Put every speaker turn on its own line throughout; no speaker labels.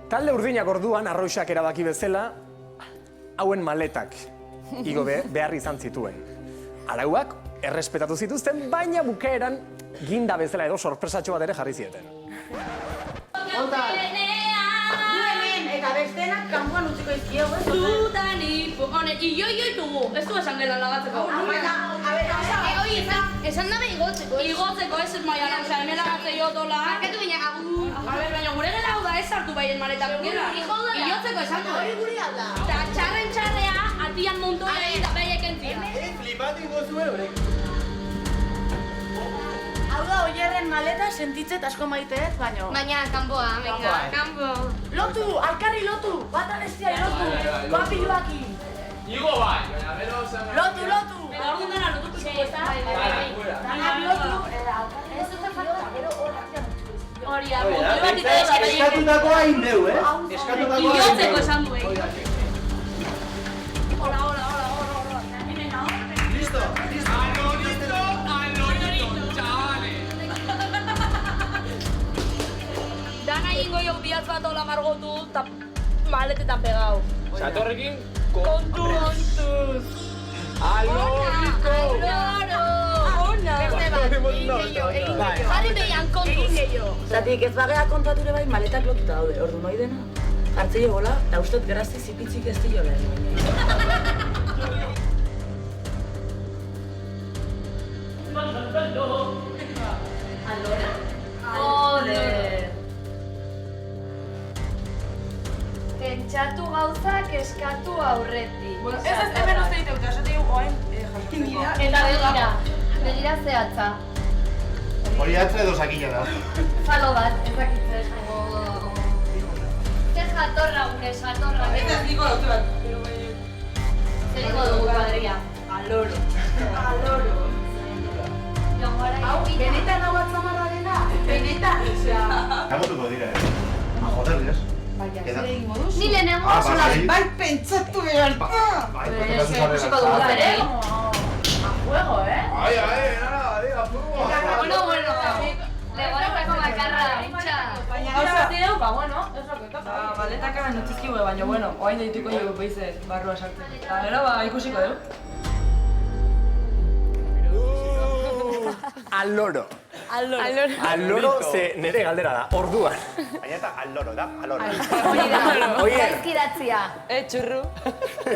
Talde urdinak orduan, arroixak erabaki bezala, hauen maletak igo behar izan zituen. Arauak errespetatu zituzten, baina bukaeran ginda bezala edo sorpresatxo bat ere jarri zieten.
Eta bestenak kanpoan utziko izkio, ez?
Dudan ipo, honek, ioi dugu, ez du esan gela lagatzeko.
Esan dabe igotzeko.
Igotzeko ez maia lan, oza, hemen lagatze jotola.
Bakatu baina agur.
Baina gure gela hau da ez hartu baien maletak. Igotzeko esan du.
Hori guri alda.
Eta txarren txarrea, atian montoia eta behiek entzia.
Flipatik gozue horrek.
Hau da, oierren maleta sentitzet asko maiteet, baino.
Baina, kanboa, venga, kanbo.
Lotu, alkarri lotu, bata bestia lotu, papiluaki.
Igo bai, baina gero zen...
Lotu.
Eta orduan dena lotuko zuko ez da?
Danak lotu, alkarri. Ez duten falta, gero horrak
Hori, montoia bat eta eski
Eskatutakoa indeu, Eskatutakoa
Igotzeko esan du, Hola.
Listo.
Dana ingo jo bihatz bat hola margotu eta maletetan pegau.
Satorrekin,
Kontuz!
aloriko!
Ona!
Beste bat, egin gehiago.
Jarri behian kontuz!
Zatik ez bagea kontature bai maletak lotuta daude, ordu noi dena. Jartzei gola, eta ustot grazti zipitzik ez dio lehen.
Pentsatu gauzak eskatu aurretik.
Ez hemen uste ditu, eta esate dugu oain jasotzen.
Eta begira zehatza.
Hori atza edo sakila da.
Falo bat, ez dakitze. Zer jatorra gure, jatorra.
Eta ez diko lotu bat.
Zer ingo dugu kuadria.
Aloro.
Hau,
Benetan hau atzamarra dena? Benetan, osea...
Agotuko dira, Joder, ez?
Ni lehenengo
Bai pentsatu behar da!
ikusiko dugu ere.
A juego,
Ai, nara, diga,
Bueno. Legoretako bakarra, bitxa.
Baina gauza zideu, bueno, ez lo que toca. Maletak hemen utzizkigue, baina, bueno, oain deituko dugu behize barrua sartzen. Eta gero, ikusiko dugu.
Aloro. Ze nire galdera da, orduan.
Baina eta aloro da, aloro.
Oie,
Gaizkidatzia.
Txurru.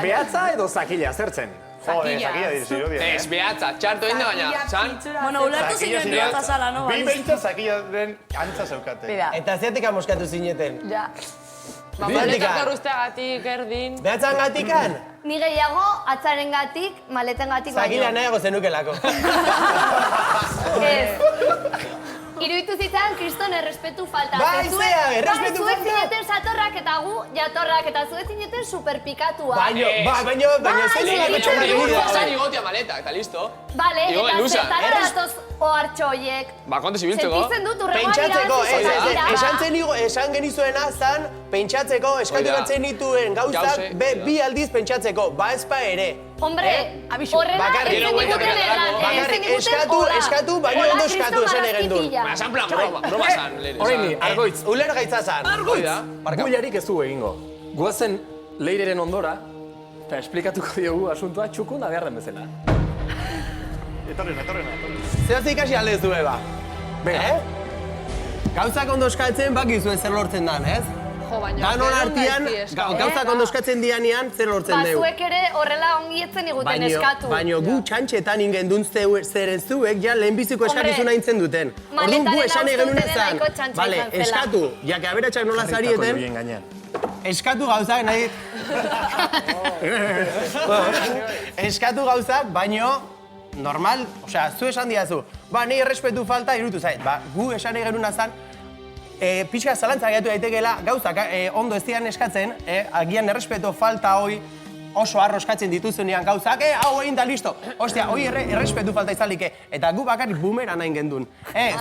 behatza edo zakila zertzen?
Zakila diruzirudien,
Ez, behatza, txartu egin da baina, txan?
Bueno, ulertu zinen behatza zala, no?
Bi beintza zakilaren antza zeukate.
Eta zeatik amoskatu zineten?
Ja. Maletak erruzteagatik, erdin.
Behatzan gatikan?
Ni gehiago atzarengatik, maletengatik baino.
Zakila nahiago zenukelako.
Ez. Iruditu zitzan, kriston errespetu falta.
Bai, zea, errespetu
Zuek
falta.
zineten satorrak eta gu jatorrak, eta zuek zineten superpikatua.
Baino,
Zan igotia maletak, eta listo.
Bale,
Igo
eta
genusan.
zertara datoz ohartxo horiek.
Ba, kontes ibiltzeko.
Sentitzen dut urrengoan
pentsatzeko,
irabazi
esan genizuena zan, pentsatzeko, eskatu
Hoi da.
batzen dituen gauzak,
Gauze,
bi aldiz pentsatzeko, ba ezpa ere.
Hombre, horrela
Bakarrik.
ez zeniguten egan.
Bakarrik, eskatu, baino ondo eskatu esan egen duen.
Baina, zan plan, broma zan, Leire.
Orain, argoitz,
Uler gaitza zan.
Hoi da.
guilarik ez dugu egingo. Guazen Leireren ondora, eta esplikatuko diogu asuntoa txukuna beharren bezala.
Etorrena.
Zehatze ikasi alde ez du, eba.
Venga,
Gauzak ondo eskatzen, bakizue zer lortzen dan, ez?
Jo, baina,
Danon artian, gauzak ondo eskatzen dianean, zer lortzen dugu.
Zuek ere horrela ongi etzen iguten eskatu.
Baino gu txantxetan ingen duen zeren zuek ja lehenbiziko eskakizuna intzen duten. Orduan gu esan egen unezan, bale, eskatu, jake aberatxak nola zarieten,
Jarritako gainean.
eskatu gauzak nahi... Eskatu gauzak, baino, normal, osea, zu esan diazu, ba, nahi errespetu falta irutu zait, ba, gu esan egen unezan, pixka zalantza gaitu daitekeela, gauzak ondo ez dian eskatzen, agian errespeto falta hoi oso arro eskatzen dituzunean gauzak, hau egin da listo. Ostia, hoi errespetu falta izalike. Eta gu bakarrik bumera nahi gendun.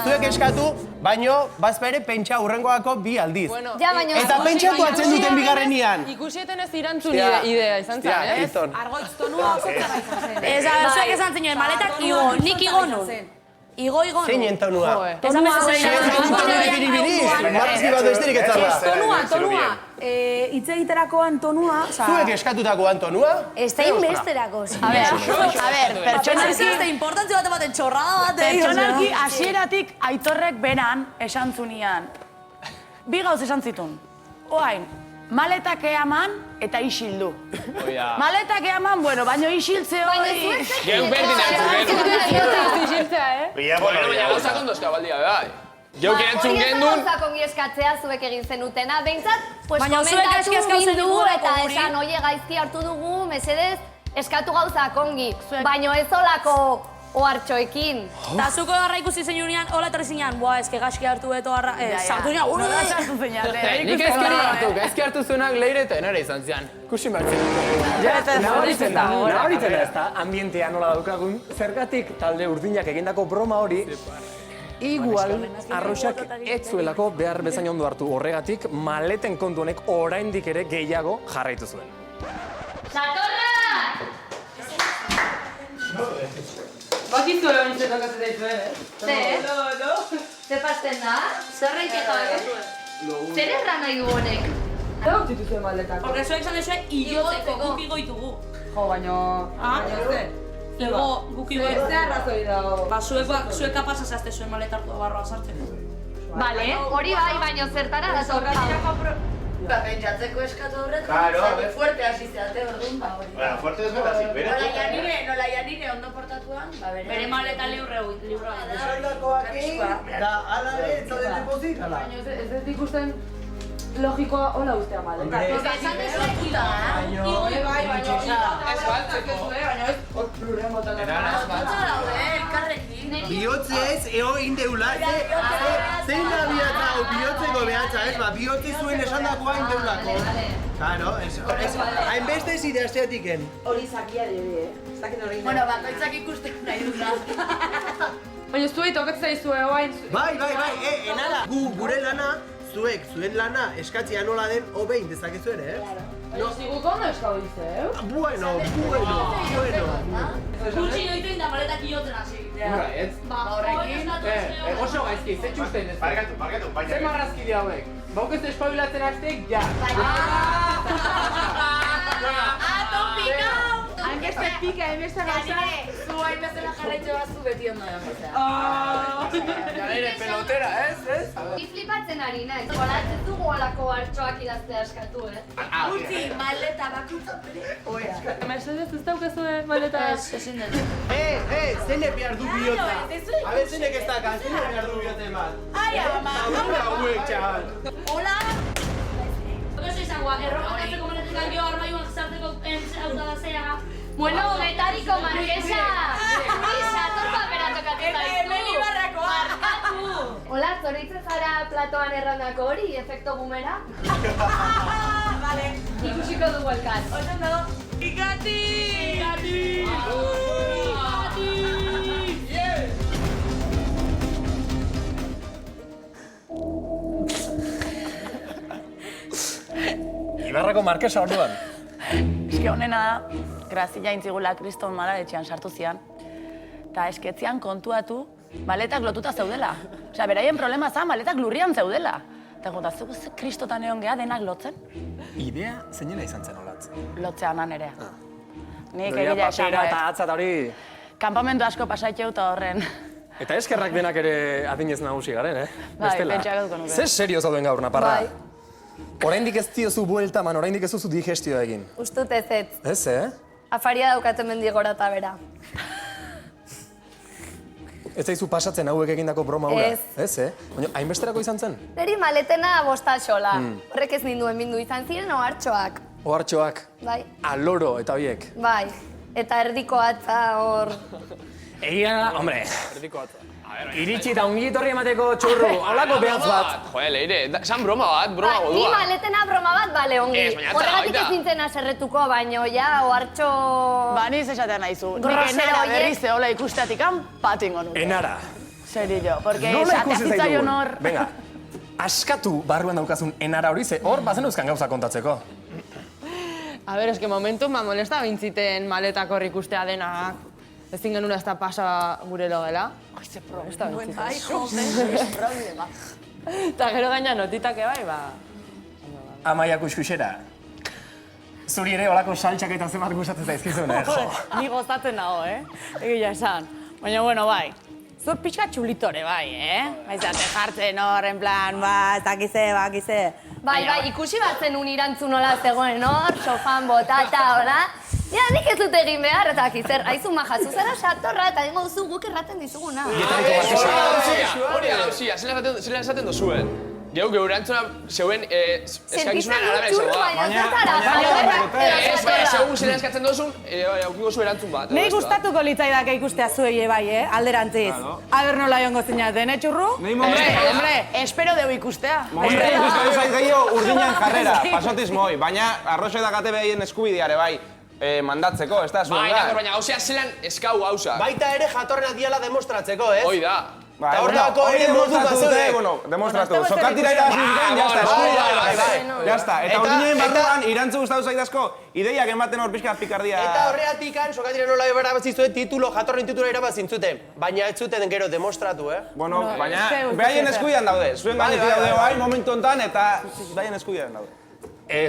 Zuek eskatu, baino, bazpere pentsa hurrengoako bi aldiz. Eta pentsatu atzen duten bigarrenian.
Ikusieten ez irantzun idea izan zen, ez?
Argoitz tonua oso zara izan zen. Ez, zuek esan zinuen, maletak igo, nik igo nun. Igo, no.
Zeinen tonua?
Tonua,
Tonuarekin ibiliz, marrazki bat besterik ez zara.
tonua. Hitz egiterakoan tonua,
Zuek eskatutakoan tonua?
Ez da inbesterako.
A ver, pertsonalki...
Importantzio bat ematen txorrada bat.
Pertsonalki, hasieratik Aitorrek beran esan zunian. Bi gauz esan zitun. Oain, maletak eaman eta isildu. Maletak eaman, bueno, baino isiltze hori...
Geu berdin baina gauza kondozka baldia, bai. Geu entzun gendun...
Gauzak ongi eskatzea zuek egin zenutena, behintzat, pues
Baina zuek
komentatu
eskatzen
bildu
digulako
eta
guri.
esan, oie, gaizki hartu dugu, mesedez, eskatu gauzak ongi, baino ez olako ohartxoekin.
Eta zuko harra ikusi zeinunean, hola etorri zinean, boa, eske gaizki hartu eto harra... Sartu zinean, nola sartu zinean,
Nik ezki hartu zuenak leire eta enara izan zian. Kusi martzen.
Nabaritzen da ez da, ambientea nola daukagun, zergatik talde urdinak egindako broma hori, igual arroxak ez zuelako behar bezain ondo hartu horregatik, maleten kontu honek oraindik ere gehiago jarraitu zuen.
Bakizu egon izan tokatzen daizu,
Ze pasten da? Zerreik eta zer erran nahi du honek?
Zer hau dituzuen maldetak?
Porque zuek esan duzue, igotzeko, guk igoitugu.
Jo, baino...
Igo, guk igoitugu.
Ze arrazoi dago?
Ba, zuek kapasa zazte zuen maletartu barroa sartzeko.
Bale, hori bai, baino zertara da zortau.
Pentsatzeko eskatu horretan.
Claro,
Fuerte hasi zeate, orduan, ba hori.
Bueno, fuerte ez bera zik, bera.
Nola janire ondo portatuan, ba
Bere maleta librua.
Da, ala ere, ez zaude depozik, ala.
Baina ez ikusten logikoa hola ustea maldetak.
esan dezu puta,
Bai, baina... Ez baltzeko. Baina ez hor plurrean botan
elkarrekin.
Bihotzez, eo indeula, zein da bihatza, hau bihotzeko behatza, ez, ba, bihotzi zuen esandakoa indeulako. Claro, hainbeste ez ideasteatiken.
Hori zakia dira, ez dakit hori.
Bueno, bakoitzak ikusten nahi duna.
Baina zuei tokatzen zaizue, oain...
Bai, enara, gure lana, zuen lana eskatzia nola den hobein dezakezuen,
Baina ziguk ondo eskau izeu?
Bueno.
Gutxi joitu da maletak iotzen hasi.
Ez?
Ba, horrekin.
Oso gaizki, ze txusten ez.
Barkatu, baina...
Ze marrazki dira hauek. Bauk ez espabilatzen hastek, ja.
Hainbeste pika, hainbeste gauza...
Zu hain bezala jarraitze bat zu beti ondo da.
Nire pelotera, ez?
Ni flipatzen ari naiz. Olatzen dugu olako hartxoak idaztea eskatu,
Utzi, maleta bakutzen bere.
Mercedes ez daukazue maleta...
Ezin dut.
Zenek behar du bihotza. A ber, zenek ez daka, zenek behar du bihotza eman.
Ai, ama.
Gure hauek, txabal.
Hola.
Oso izangoa, errokatzeko maletetan jo armaioan zarteko hauta da zeiaga.
Bueno, Betariko Marquesa! Isator papera tokatzen zaizu! Markatu! Hola, zoritzen zara platoan errandako hori, efekto bumera?
Vale.
Ikusiko dugu elkar.
Oso dago.
Ikati!
Ibarrako Markesa orduan.
Eske honena da, grazia intzigula kriston malaretxean sartu zian. Eta esketzian kontuatu, maletak lotuta zeudela. Osea, beraien problema zan, maletak lurrian zeudela. Eta gota, zugu ze kristotan egon geha denak lotzen?
Idea zeinela izan zen olatz.
Lotzean nerea. Nik
Doia
egila
papera eta
esan,
atza eta hori...
Kampamendu asko pasaitxeu eta horren.
Eta eskerrak denak ere adinez nagusi garen,
Bai, pentsatuko nuke.
Ze serio zauden gaur, Naparra? Oraindik ez diozu buelta man, oraindik ez duzu digestioa egin.
Ustut ez ez.
Ez,
Afaria daukaten mendigora eta bera.
Ez zaizu pasatzen hauek egindako broma hura?
Ez.
Ez, Baina, hainbesterako izan zen?
Neri maletena bostaxola. Horrek ez ninduen mindu izan ziren ohartxoak.
Ohartxoak,
Bai,
aloro eta horiek.
bai. Eta erdiko atza hor...
Egia da, hombre, iritsi eta ongi etorri emateko txurru, haulako behatz bat.
Joder, leire, esan broma bat,
Ni
broma godua.
maletena broma bat, bale, ongi.
Ez, baina
Horregatik
baita.
ez nintzen aserretuko, baino, ja, ohartxo...
Ba, niz esaten nahizu. Nik
Grosero
enara
horiek.
berriz zehola ikusteatikan patingo nuke.
Enara.
Serio, porque
Nola
esatea
ikusi
zitzaion
zaitugun?
hor...
Venga, askatu barruan daukazun enara hori, ze hor bazen euskan gauza kontatzeko.
A ber, eske momentu ma molesta bintziten maletak hor ikustea denak.
ezin genuen ez da pasa gure logela.
Ze problema. Ai, joder, problema.
Eta gero gaina notitake bai, ba...
Amaia kuskusera. Zuri ere olako saltxak eta zemat gustatzen zaizkizun, jo.
Ni gozatzen nago, egia esan. Baina, bueno, bai. Zu pixka txulitore, bai, Baizate jartzen hor, en plan, ez dakize.
Bai, ikusi bat zenun irantzun nola zegoen hor, sofan botata, hola. Ja, nik ez dut egin behar, eta akizer, aizu maja, zuzera satorra, eta dengo duzu guk erraten dizuguna.
Hori da, zela esaten dozuen. Geu erantzuna zeuen eskakizunan arabera izango da. Segun zela eskatzen dozun, aukiko zu erantzun bat.
Nei gustatuko litzaidake ikustea zuei bai, alderantziz. Aber nola jongo zinaten, txurru? Hombre, espero deu ikustea.
Hombre, ikusten zait gehiago urdinan jarrera, pasotismoi, baina arroxe dakate behien eskubideare bai. Mandatzeko, ez da zuen da.
Baina gauzea zelan eskau gauza.
Baita ere jatorrenak diala demostratzeko, ez?
Hoi da.
Eta horrelako hori demostratu dute.
Bueno, demostratu. Sokatira irabazizuten, jazta, eskubidea. Jazta, eta urdinen barruan irantzu gustatu zaidazko ideiak ematen hor pixka pikardia.
Eta horregatik Sokatira nola irabazizuen titulo, jatorren titula irabazintzuten. Baina ez zuten gero demostratu,
Bueno, baina behaien eskubidean daude. Zuen gainetik daude bai, momentu honetan, eta behaien eskubidean daude.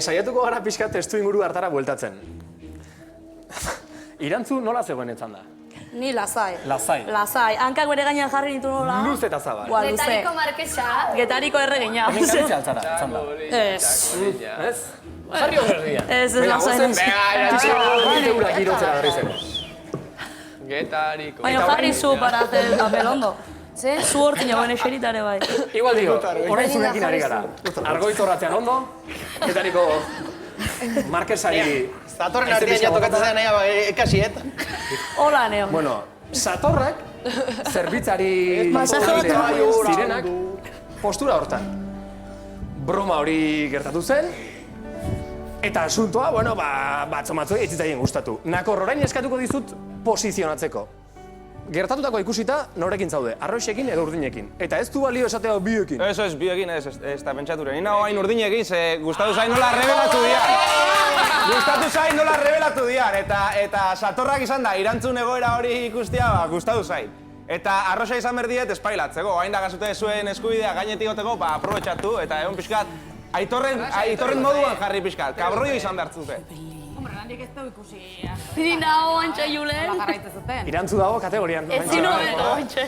Saiatuko gara pixka testu inguru hartara bueltatzen. Irantzu nola zegoen etzan da?
Ni lasai.
Lasai.
Hankak bere gainean jarri nitu nola.
Luz eta zabal.
Getariko markesa.
Getariko erregina.
Hemen kantze altzara, etzan da.
Ez.
Jarri horregia.
Ez lasai.
Eurak girotzera berri zen.
Getariko.
Baina jarri zu para hacer papel hondo. Zu hortin jauen eseritare bai.
Igual digo, orain zurekin ari gara. Argoitorratzean ondo, getariko markesari...
Zatorren artean jatokatzen zen nahi ekasiet.
Hola, Neo.
Bueno, Satorrak, zerbitzari zirenak, postura hortan. Broma hori gertatu zen, eta asuntoa, bueno, batzomatzoi etzitzaien gustatu. Nakor, orain eskatuko dizut posizionatzeko. Gertatutako ikusita norekin zaude, arroxekin edo urdinekin. Eta ez du balio esatea bioekin.
Ez, bioekin ez da pentsaturen. Ni nago hain urdinekin, ze gustatu zain nola rebelatu diar. Gustatu zain nola rebelatu diar. Eta Satorrak izan da, irantzun egoera hori ikustea, gustatu zain. Eta arroxa izan berdiet espailatzeko. Hain da gazute zuen eskubidea gainetik goteko, aprobetxatu, eta egon pixkat, aitorren moduan jarri pixkat. Kabroi izan behartzute.
Handik ez dugu ikusi.
Ni nago antxa julen.
Jarraitzen zuten.
Irantzu dago kategorian.
Ez zinu beto, antxe.